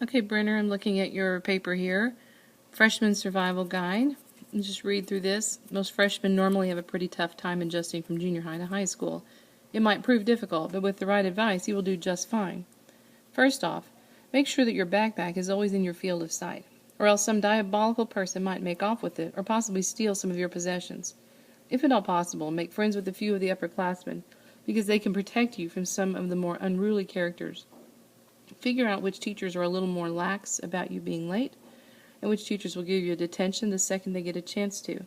Okay, Brenner, I'm looking at your paper here, Freshman Survival Guide. And just read through this. Most freshmen normally have a pretty tough time adjusting from junior high to high school. It might prove difficult, but with the right advice, you will do just fine. First off, make sure that your backpack is always in your field of sight, or else some diabolical person might make off with it or possibly steal some of your possessions. If at all possible, make friends with a few of the upperclassmen, because they can protect you from some of the more unruly characters. Figure out which teachers are a little more lax about you being late, and which teachers will give you a detention the second they get a chance to.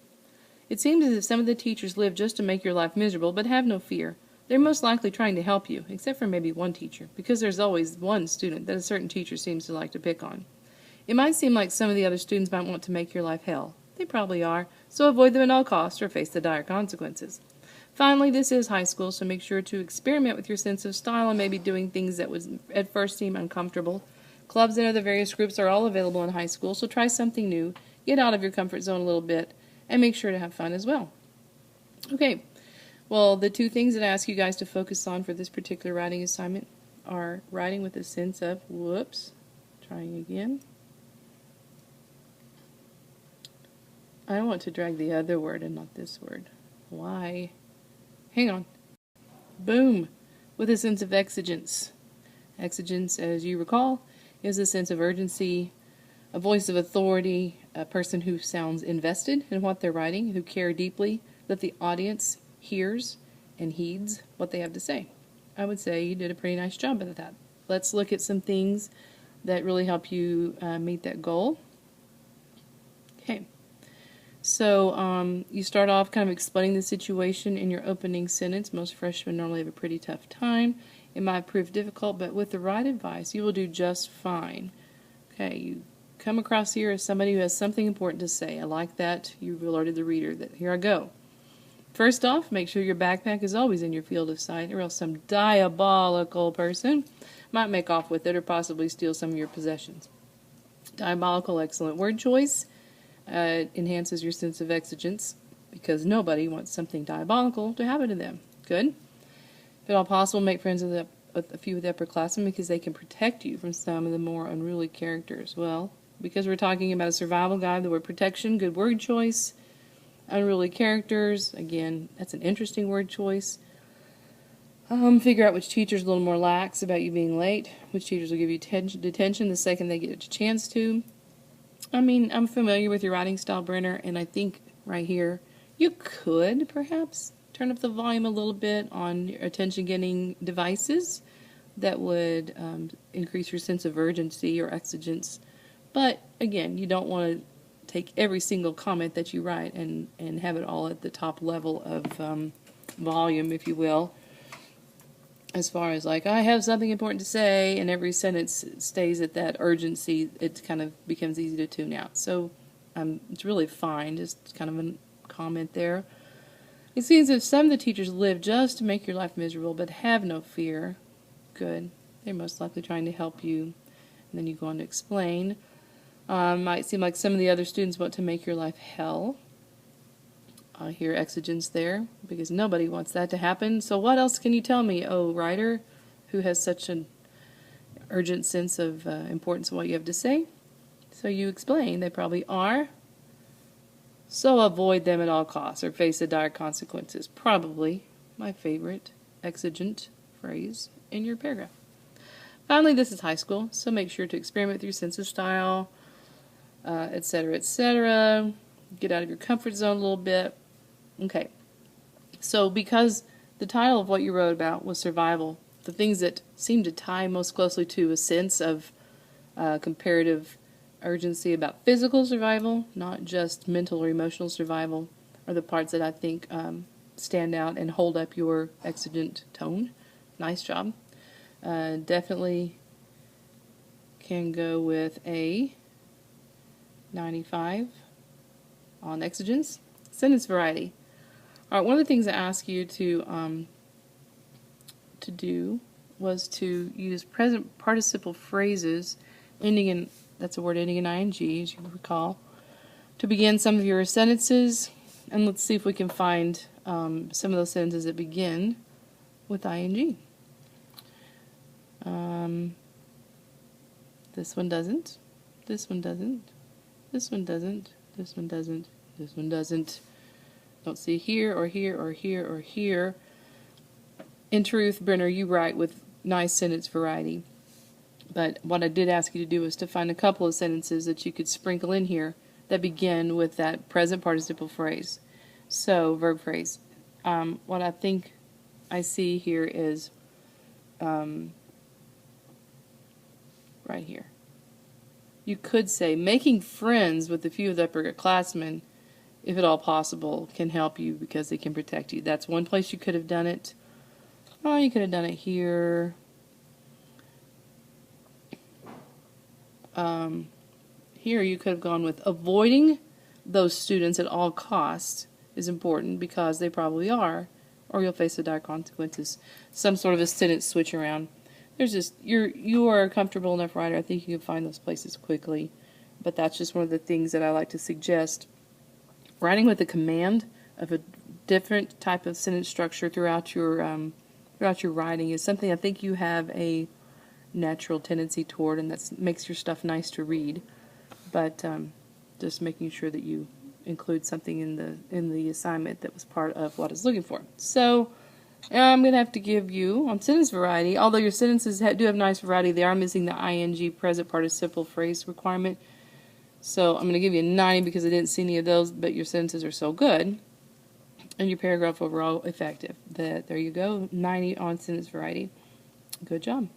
It seems as if some of the teachers live just to make your life miserable, but have no fear. They're most likely trying to help you, except for maybe one teacher, because there's always one student that a certain teacher seems to like to pick on. It might seem like some of the other students might want to make your life hell. They probably are, so avoid them at all costs or face the dire consequences. Finally, this is high school, so make sure to experiment with your sense of style and maybe doing things that would at first seem uncomfortable. Clubs and other various groups are all available in high school, so try something new, get out of your comfort zone a little bit, and make sure to have fun as well. Okay, well, the two things that I ask you guys to focus on for this particular writing assignment are writing with a sense of, trying again. I want to drag the other word and not this word. Why? Hang on. Boom! With a sense of exigence. Exigence, as you recall, is a sense of urgency, a voice of authority, a person who sounds invested in what they're writing, who care deeply that the audience hears and heeds what they have to say. I would say you did a pretty nice job at that. Let's look at some things that really help you meet that goal. Okay. So you start off kind of explaining the situation in your opening sentence. Most freshmen normally have a pretty tough time. It might prove difficult, but with the right advice, you will do just fine. Okay, you come across here as somebody who has something important to say. I like that. You've alerted the reader that here I go. First off, make sure your backpack is always in your field of sight, or else some diabolical person might make off with it or possibly steal some of your possessions. Diabolical, excellent word choice. Enhances your sense of exigence, because nobody wants something diabolical to happen to them. Good. If at all possible, make friends with a few of the upperclassmen, because they can protect you from some of the more unruly characters. Well, because we're talking about a survival guide, the word protection, good word choice. Unruly characters, again, that's an interesting word choice. Figure out which teacher's a little more lax about you being late, which teachers will give you detention the second they get a chance to. I mean, I'm familiar with your writing style, Brenner, and I think right here you could perhaps turn up the volume a little bit on your attention-getting devices. That would increase your sense of urgency or exigence. But again, you don't want to take every single comment that you write and have it all at the top level of volume, if you will. As far as like, I have something important to say, and every sentence stays at that urgency, it kind of becomes easy to tune out. So it's really fine, just kind of a comment there. It seems as if some of the teachers live just to make your life miserable, but have no fear. Good. They're most likely trying to help you. And then you go on to explain. Might seem like some of the other students want to make your life hell. I hear exigence there, because nobody wants that to happen. So what else can you tell me, oh writer, who has such an urgent sense of importance of what you have to say? So you explain, they probably are. So avoid them at all costs or face the dire consequences. Probably my favorite exigent phrase in your paragraph. Finally, this is high school, so make sure to experiment with your sense of style, etc., etc. Get out of your comfort zone a little bit. Okay, so because the title of what you wrote about was survival, the things that seem to tie most closely to a sense of comparative urgency about physical survival, not just mental or emotional survival, are the parts that I think stand out and hold up your exigent tone. Nice job. Definitely can go with a 95 on exigence. Sentence variety. All right, one of the things I asked you to do was to use present participle phrases ending in, that's a word ending in ing, as you recall, to begin some of your sentences. And let's see if we can find some of those sentences that begin with ing. This one doesn't. This one doesn't. This one doesn't. This one doesn't. This one doesn't. Don't see here or here or here or here. In truth, Brenner, you write with nice sentence variety. But what I did ask you to do was to find a couple of sentences that you could sprinkle in here that begin with that present participle phrase. So, verb phrase. What I think I see here is right here. You could say, making friends with a few of the upperclassmen, if at all possible, can help you because they can protect you. That's one place you could have done it. Oh, you could have done it here. Here you could have gone with avoiding those students at all costs is important because they probably are, or you'll face the dire consequences. Some sort of a sentence switch around. There's just you are a comfortable enough writer. I think you can find those places quickly, but that's just one of the things that I like to suggest. Writing with a command of a different type of sentence structure throughout your writing is something I think you have a natural tendency toward, and that makes your stuff nice to read. But just making sure that you include something in the assignment that was part of what I was looking for. So I'm going to have to give you, on sentence variety, although your sentences do have nice variety, they are missing the ing present participle phrase requirement. So I'm going to give you a 90 because I didn't see any of those, but your sentences are so good. And your paragraph overall effective. There you go, 90 on sentence variety. Good job.